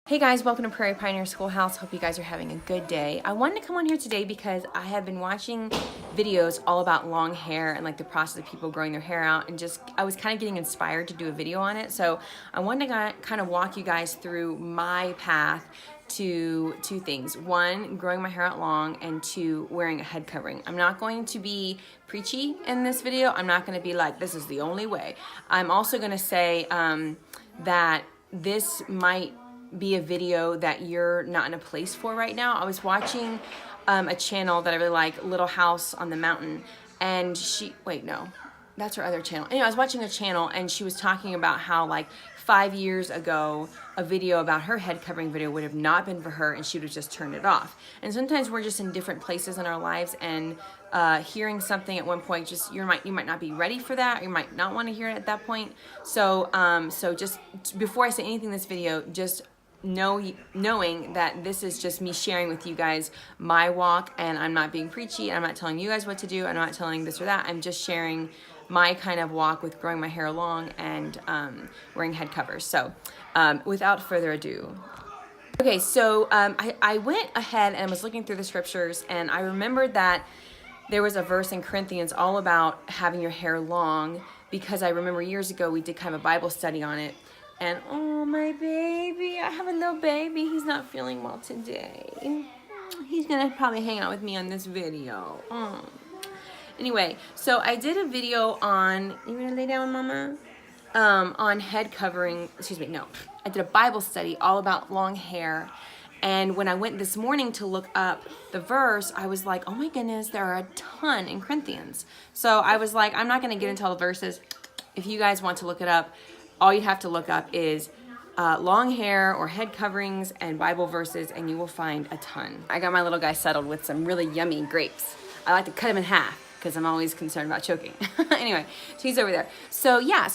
Hey guys, welcome to Prairie Pioneer Schoolhouse. Hope you guys are having a good day. I wanted to come on here today because I have been watching videos all about long hair and like the process of people growing their hair out, and just I was kind of getting inspired to do a video on it. So I wanted to kind of walk you guys through my path to two things. One, growing my hair out long, and two, wearing a head covering. I'm not going to be preachy in this video. I'm not going to be like, this is the only way. I'm also going to say that this might be a video that you're not in a place for right now. I was watching a channel that I really like, Little House on the Mountain, and that's her other channel. Anyway, I was watching a channel and she was talking about how like 5 years ago, a video about her head covering video would have not been for her and she would have just turned it off. And sometimes we're just in different places in our lives, and hearing something at one point, just you might not be ready for that, or you might not want to hear it at that point. So just before I say anything in this video, just knowing that this is just me sharing with you guys my walk, and I'm not being preachy, I'm not telling you guys what to do, I'm not telling this or that, I'm just sharing my kind of walk with growing my hair long and wearing head covers. So without further ado, okay, so I went ahead and was looking through the scriptures, and I remembered that there was a verse in Corinthians all about having your hair long, because I remember years ago we did kind of a Bible study on it. And oh, my baby, I have a little baby. He's not feeling well today. He's gonna probably hang out with me on this video. Anyway, so I did a video on, you gonna lay down, mama? On head covering, I did a Bible study all about long hair. And when I went this morning to look up the verse, I was like, oh my goodness, there are a ton in Corinthians. So I was like, I'm not gonna get into all the verses. If you guys want to look it up, all you have to look up is long hair or head coverings and Bible verses, and you will find a ton. I got my little guy settled with some really yummy grapes. I like to cut him in half because I'm always concerned about choking. Anyway, so he's over there. So yeah,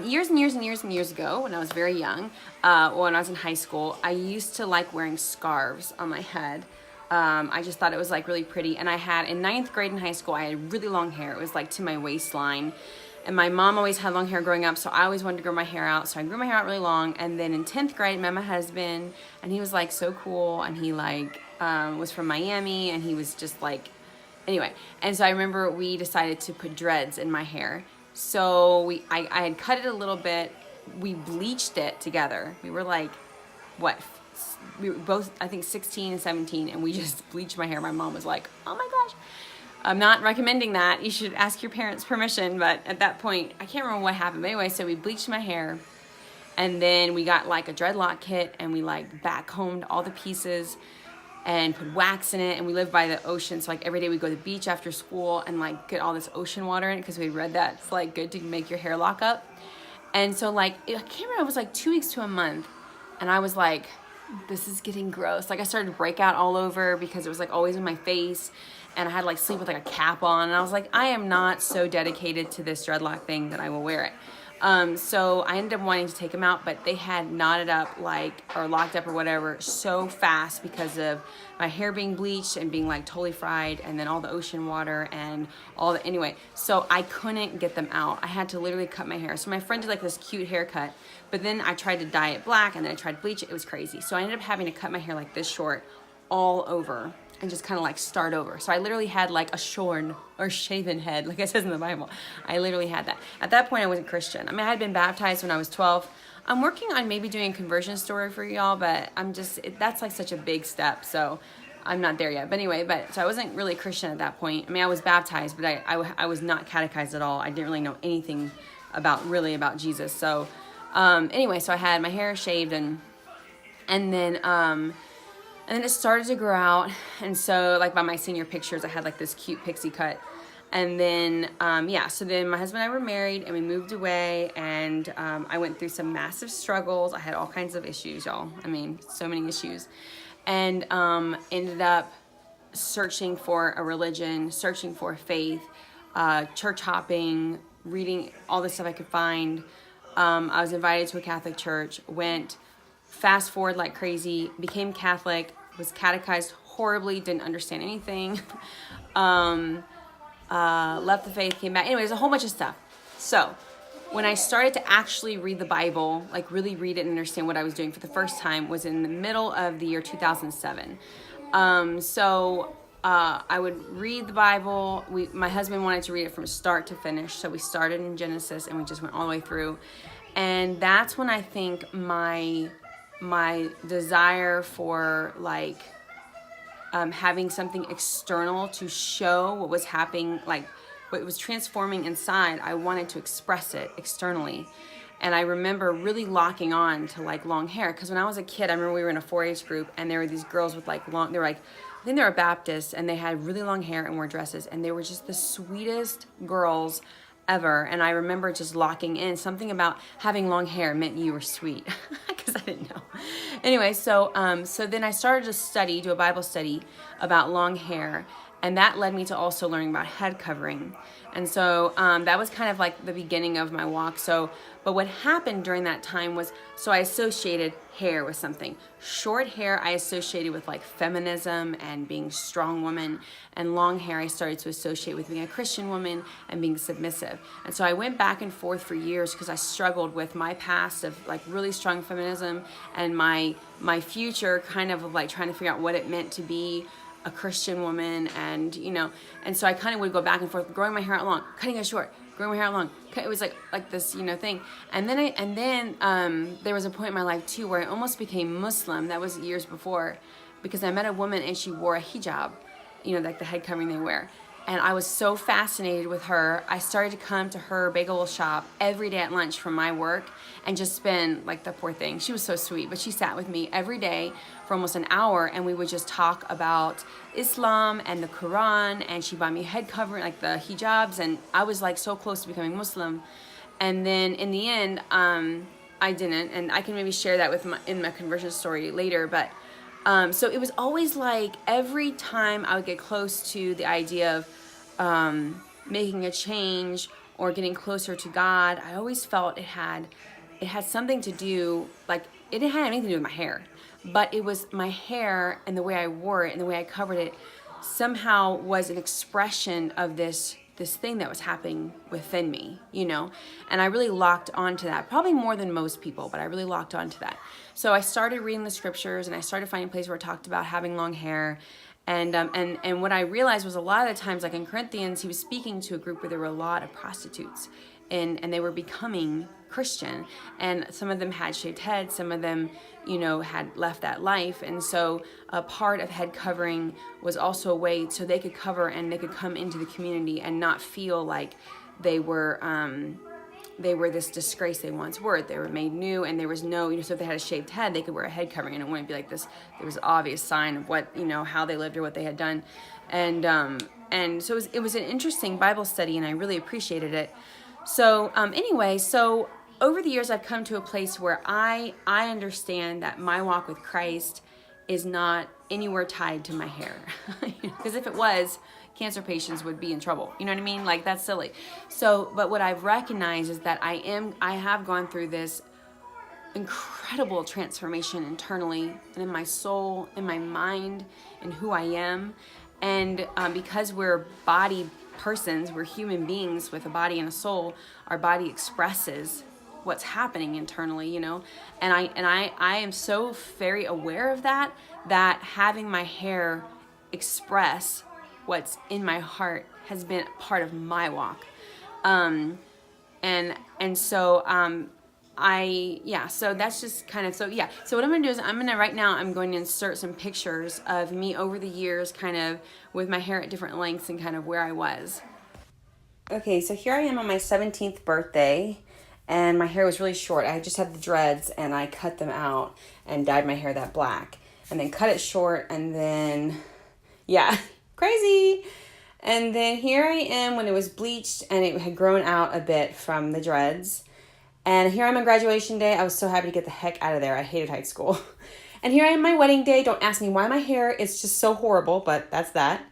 years and years ago, when I was very young, when I was in high school, I used to like wearing scarves on my head. I just thought it was like really pretty. And I had, in 9th grade in high school, I had really long hair. It was like to my waistline. And my mom always had long hair growing up, so I always wanted to grow my hair out. So I grew my hair out really long. And then in 10th grade, I met my husband, and he was like so cool. And he like was from Miami, and he was just like, anyway. And so I remember we decided to put dreads in my hair. So I had cut it a little bit. We bleached it together. We were like, we were both, I think, 16 and 17, and we just bleached my hair. My mom was like, oh my gosh. I'm not recommending that. You should ask your parents' permission, but at that point, I can't remember what happened. But anyway, so we bleached my hair, and then we got like a dreadlock kit, and we like backcombed all the pieces and put wax in it, and we lived by the ocean, so like every day we go to the beach after school and like get all this ocean water in it, because we read that it's like good to make your hair lock up. And so like, I can't remember, it was like 2 weeks to a month, and I was like, this is getting gross. Like I started to break out all over because it was like always in my face. And I had to like sleep with like a cap on, and I was like, I am not so dedicated to this dreadlock thing that I will wear it. So I ended up wanting to take them out, but they had knotted up or locked up or whatever so fast because of my hair being bleached and being like totally fried, and then all the ocean water and anyway, so I couldn't get them out. I had to literally cut my hair. So my friend did like this cute haircut, but then I tried to dye it black, and then I tried to bleach it. It was crazy. So I ended up having to cut my hair like this short all over, and just kind of like start over. So I literally had like a shorn or shaven head, like it says in the Bible. I literally had that. At that point, I wasn't Christian. I mean, I had been baptized when I was 12. I'm working on maybe doing a conversion story for y'all, but that's like such a big step. So I'm not there yet. But anyway, so I wasn't really Christian at that point. I mean, I was baptized, but I was not catechized at all. I didn't really know anything about Jesus. So anyway, so I had my hair shaved, and then it started to grow out. And so like by my senior pictures, I had like this cute pixie cut. And then, so then my husband and I were married, and we moved away, and I went through some massive struggles. I had all kinds of issues, y'all. I mean, so many issues. And ended up searching for a religion, searching for a faith, church hopping, reading all the stuff I could find. I was invited to a Catholic church, went fast forward like crazy, became Catholic, was catechized horribly, didn't understand anything, left the faith, came back. Anyways, a whole bunch of stuff. So when I started to actually read the Bible, like really read it and understand what I was doing for the first time, was in the middle of the year 2007. I would read the Bible. My husband wanted to read it from start to finish, so we started in Genesis and we just went all the way through. And that's when I think my desire for like having something external to show what was happening, like what was transforming inside, I wanted to express it externally. And I remember really locking on to like long hair, because when I was a kid, I remember we were in a 4-H group and there were these girls with like long, they were like, I think they were Baptists, and they had really long hair and wore dresses, and they were just the sweetest girls ever. And I remember just locking in. Something about having long hair meant you were sweet, because I didn't know. Anyway, so then I started to do a Bible study about long hair, and that led me to also learning about head covering. And so that was kind of like the beginning of my walk. But what happened during that time was, so I associated hair with something. Short hair I associated with like feminism and being a strong woman, and long hair I started to associate with being a Christian woman and being submissive. And so I went back and forth for years because I struggled with my past of like really strong feminism and my future kind of like trying to figure out what it meant to be a Christian woman, and and so I kind of would go back and forth, growing my hair out long, cutting it short, growing my hair out long. It was like this thing. And then there was a point in my life too where I almost became Muslim. That was years before, because I met a woman and she wore a hijab, like the head covering they wear. And I was so fascinated with her. I started to come to her bagel shop every day at lunch from my work and just spend, like, the poor thing. She was so sweet, but she sat with me every day for almost an hour, and we would just talk about Islam and the Quran, and she bought me head covering, like the hijabs, and I was like so close to becoming Muslim. And then in the end, I didn't, and I can maybe share that in my conversion story later, but so it was always like every time I would get close to the idea of making a change or getting closer to God, I always felt it had something to do, like it didn't have anything to do with my hair, but it was my hair and the way I wore it and the way I covered it somehow was an expression of this thing that was happening within me, and I really locked onto that, probably more than most people, but I really locked onto that. So I started reading the scriptures, and I started finding places where it talked about having long hair, and what I realized was a lot of the times, like in Corinthians, he was speaking to a group where there were a lot of prostitutes, and they were becoming Christian, and some of them had shaved heads, some of them had left that life. And so a part of head covering was also a way so they could cover and they could come into the community and not feel like they were this disgrace they once were. They were made new, and there was no, so if they had a shaved head, they could wear a head covering, and it wouldn't be like this. There was an obvious sign of what, how they lived or what they had done. And so it was an interesting Bible study, and I really appreciated it. So anyway, so over the years, I've come to a place where I understand that my walk with Christ is not anywhere tied to my hair. Because if it was, cancer patients would be in trouble. You know what I mean? Like, that's silly. So, but what I've recognized is that I have gone through this incredible transformation internally and in my soul, in my mind, in who I am. And because we're body persons, we're human beings with a body and a soul, our body expresses what's happening internally, and I am so very aware of that having my hair express what's in my heart has been part of my walk. So that's just kind of, so what I'm gonna do is right now I'm going to insert some pictures of me over the years, kind of with my hair at different lengths and kind of where I was. Okay, so here I am on my 17th birthday, and my hair was really short. I just had the dreads, and I cut them out and dyed my hair that black, and then cut it short, and then, crazy. And then here I am when it was bleached, and it had grown out a bit from the dreads. And here I'm on graduation day. I was so happy to get the heck out of there. I hated high school. And here I am my wedding day. Don't ask me why my hair is just so horrible, but that's that.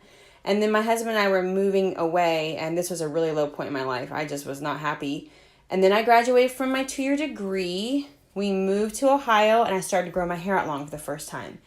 And then my husband and I were moving away, and this was a really low point in my life. I just was not happy. And then I graduated from my 2-year degree. We moved to Ohio, and I started to grow my hair out long for the first time.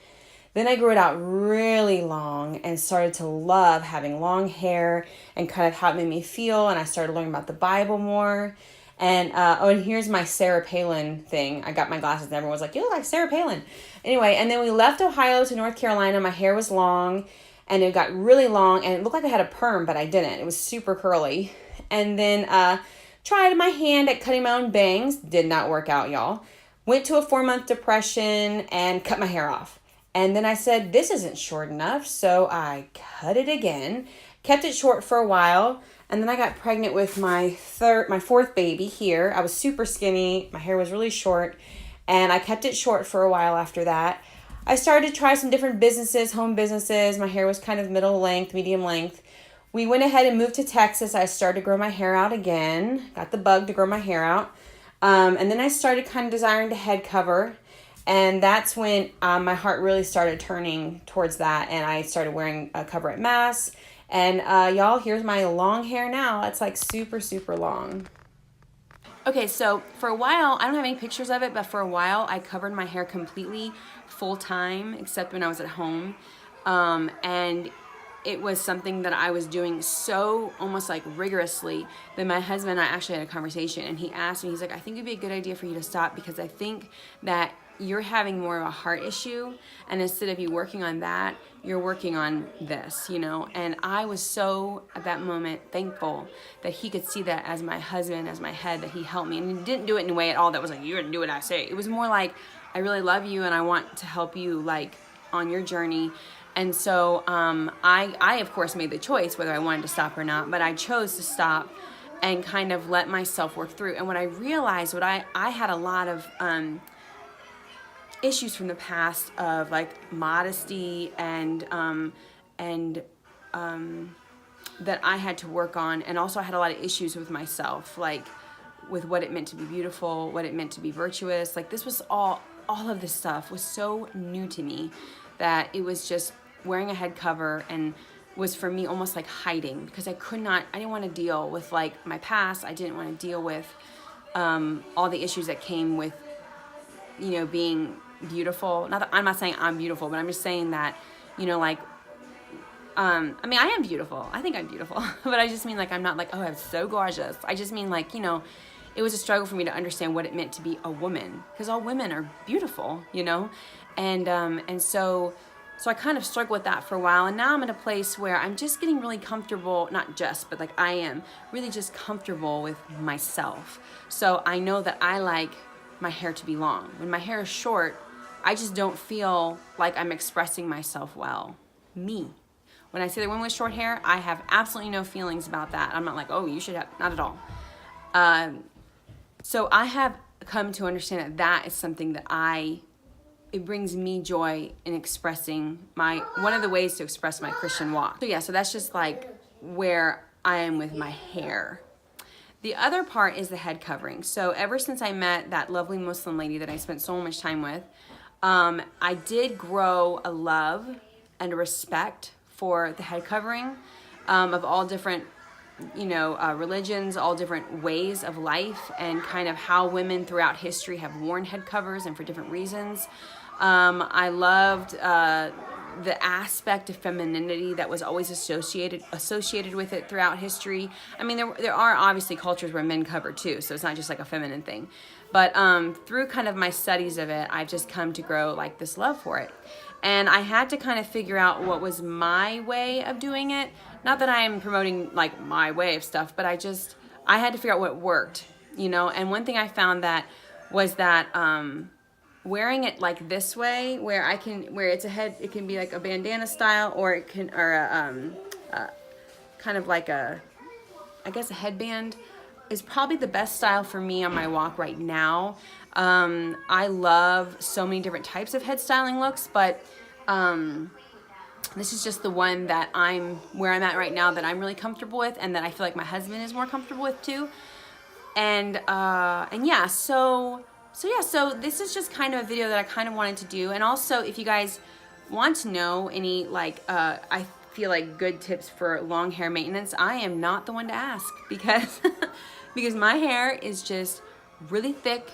Then I grew it out really long and started to love having long hair and kind of how it made me feel. And I started learning about the Bible more. And oh, and here's my Sarah Palin thing. I got my glasses and everyone was like, you look like Sarah Palin. Anyway, and then we left Ohio to North Carolina. My hair was long and it got really long and it looked like I had a perm, but I didn't. It was super curly. And then tried my hand at cutting my own bangs. Did not work out, y'all. Went to a 4-month depression and cut my hair off. And then I said, this isn't short enough. So I cut it again, kept it short for a while. And then I got pregnant with my fourth baby here. I was super skinny. My hair was really short. And I kept it short for a while after that. I started to try some different businesses, home businesses. My hair was kind of middle length, medium length. We went ahead and moved to Texas. I started to grow my hair out again. Got the bug to grow my hair out. And then I started kind of desiring to head cover. And that's when my heart really started turning towards that. And I started wearing a cover at Mass. And y'all, here's my long hair now. It's like super, super long. Okay, so for a while, I don't have any pictures of it, but for a while I covered my hair completely full time, except when I was at home. And it was something that I was doing so almost like rigorously that my husband and I actually had a conversation, and he asked me, he's like, I think it'd be a good idea for you to stop because I think that you're having more of a heart issue, and instead of you working on that, you're working on this, you know. And I was so at that moment thankful that he could see that as my husband, as my head, that he helped me. And he didn't do it in a way at all that was like, you're gonna do what I say. It was more like, I really love you and I want to help you like on your journey. And so I of course made the choice whether I wanted to stop or not, but I chose to stop and kind of let myself work through. And what I realized, I had a lot of issues from the past of like modesty and that I had to work on, and also I had a lot of issues with myself, like with what it meant to be beautiful, what it meant to be virtuous. Like this was all of this stuff was so new to me that it was just wearing a head cover and was for me almost like hiding, because I didn't want to deal with like my past. I didn't want to deal with all the issues that came with, you know, being beautiful. Not that I'm not saying I'm beautiful, but I'm just saying that, you know, like, I mean, I am beautiful. I think I'm beautiful, but I just mean like, I'm not like, oh, I'm so gorgeous. I just mean like, you know, it was a struggle for me to understand what it meant to be a woman, because all women are beautiful, you know? And so I kind of struggled with that for a while. And now I'm in a place where I'm just getting really comfortable, not just, but like I am really just comfortable with myself. So I know that I like my hair to be long. When my hair is short, I just don't feel like I'm expressing myself well. Me. When I see the women with short hair, I have absolutely no feelings about that. I'm not like, oh, you should have, not at all. So I have come to understand that is something that it brings me joy in expressing one of the ways to express my Christian walk. So yeah, so that's just like where I am with my hair. The other part is the head covering. So ever since I met that lovely Muslim lady that I spent so much time with, I did grow a love and a respect for the head covering of all different, you know, religions, all different ways of life, and kind of how women throughout history have worn head covers and for different reasons. I loved the aspect of femininity that was always associated with it throughout history. I mean, there are obviously cultures where men cover too, so it's not just like a feminine thing. But through kind of my studies of it, I've just come to grow like this love for it. And I had to kind of figure out what was my way of doing it. Not that I am promoting like my way of stuff, but I had to figure out what worked, you know. And one thing I found was that wearing it like this way, where it's a head, it can be like a bandana style, or kind of like I guess a headband, is probably the best style for me on my walk right now. I love so many different types of head styling looks, but this is just the one that where I'm at right now that I'm really comfortable with, and that I feel like my husband is more comfortable with too. And yeah, so this is just kind of a video that I kind of wanted to do. And also, if you guys want to know any like I feel like good tips for long hair maintenance, I am not the one to ask, because because my hair is just really thick.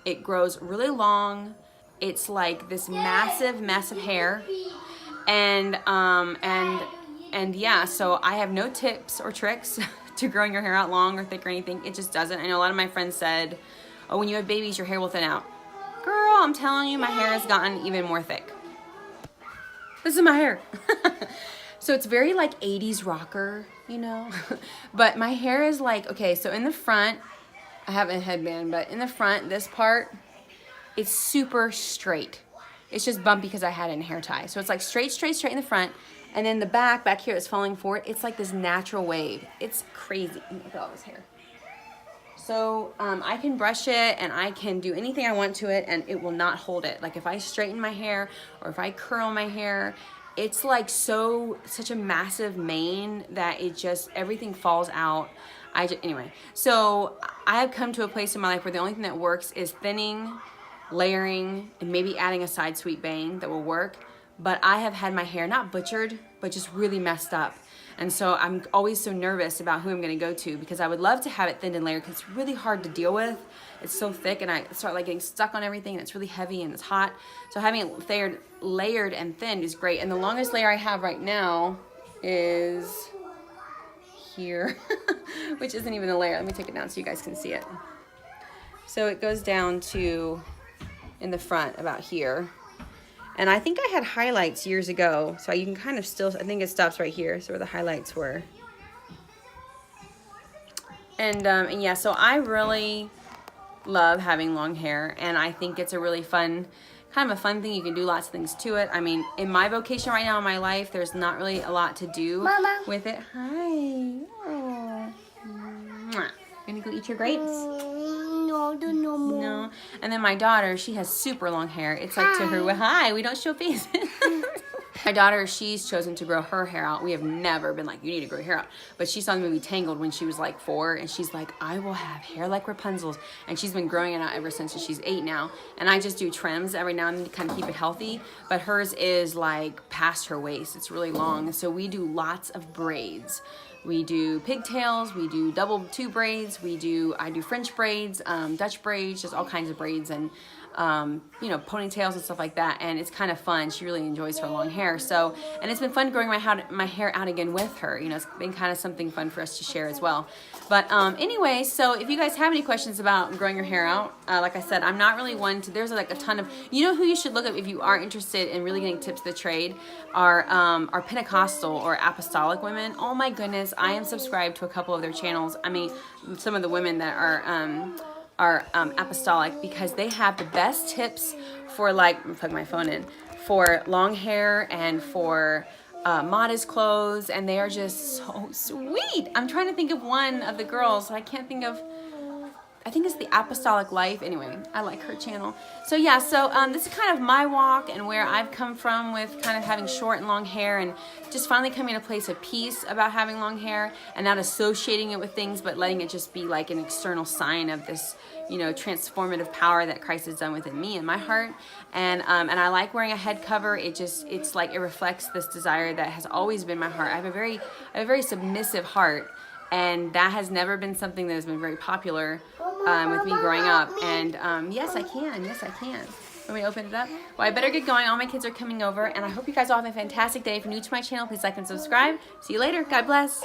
It grows really long. It's like this massive hair. And yeah, so I have no tips or tricks to growing your hair out long or thick or anything. It just doesn't. I know a lot of my friends said, oh, when you have babies, your hair will thin out. Girl, I'm telling you, my hair has gotten even more thick. This is my hair. So it's very like 80s rocker, you know? But my hair is like, okay, so in the front, I have a headband, but in the front, this part, it's super straight. It's just bumpy because I had it in hair tie. So it's like straight in the front. And then the back here that's falling forward, it's like this natural wave. It's crazy. Look at all this hair. So I can brush it and I can do anything I want to it and it will not hold it. Like if I straighten my hair or if I curl my hair, it's like such a massive mane that it just, everything falls out. Anyway, so I have come to a place in my life where the only thing that works is thinning, layering, and maybe adding a side sweep bang that will work. But I have had my hair not butchered, but just really messed up. And so I'm always so nervous about who I'm gonna go to because I would love to have it thinned and layered because it's really hard to deal with. It's so thick and I start like getting stuck on everything and it's really heavy and it's hot. So having it layered and thinned is great. And the longest layer I have right now is here, which isn't even a layer. Let me take it down so you guys can see it. So it goes down to in the front about here. And I think I had highlights years ago, so you can kind of still, I think it stops right here, so where the highlights were. And yeah, so I really love having long hair, and I think it's a really fun, kind of a fun thing. You can do lots of things to it. I mean, in my vocation right now in my life, there's not really a lot to do Mama. with it. Hi. Oh. Mwah. You gonna go eat your grapes? No more. No. And then my daughter, she has super long hair. It's like to her, hi, we don't show faces. My daughter, she's chosen to grow her hair out. We have never been like, you need to grow your hair out. But she saw the movie Tangled when she was like 4, and she's like, I will have hair like Rapunzel's. And she's been growing it out ever since, so she's 8 now. And I just do trims every now and then to kind of keep it healthy. But hers is like past her waist. It's really long. So we do lots of braids. We do pigtails, we do double 2 braids, I do French braids, Dutch braids, just all kinds of braids, and you know, ponytails and stuff like that. And it's kind of fun. She really enjoys her long hair. So, and it's been fun growing my hair out again with her. You know, it's been kind of something fun for us to share as well. But anyway, so if you guys have any questions about growing your hair out, like I said, I'm not really one to, there's like a ton of, you know who you should look up if you are interested in really getting tips of the trade are Pentecostal or apostolic women. Oh my goodness, I am subscribed to a couple of their channels. I mean, some of the women that are apostolic, because they have the best tips for, like, I'm gonna plug my phone in, for long hair and for modest clothes, and they are just so sweet. I'm trying to think of one of the girls, I can't think of, I think it's the Apostolic Life. Anyway, I like her channel. So yeah, so this is kind of my walk and where I've come from with kind of having short and long hair, and just finally coming to a place of peace about having long hair and not associating it with things, but letting it just be like an external sign of this, you know, transformative power that Christ has done within me and my heart. And I like wearing a head cover. It's like it reflects this desire that has always been my heart. I have a very submissive heart, and that has never been something that has been very popular with me growing up. And yes, I can. Yes, I can. Want me to open it up? Well, I better get going. All my kids are coming over, and I hope you guys all have a fantastic day. If you're new to my channel, please like and subscribe. See you later. God bless.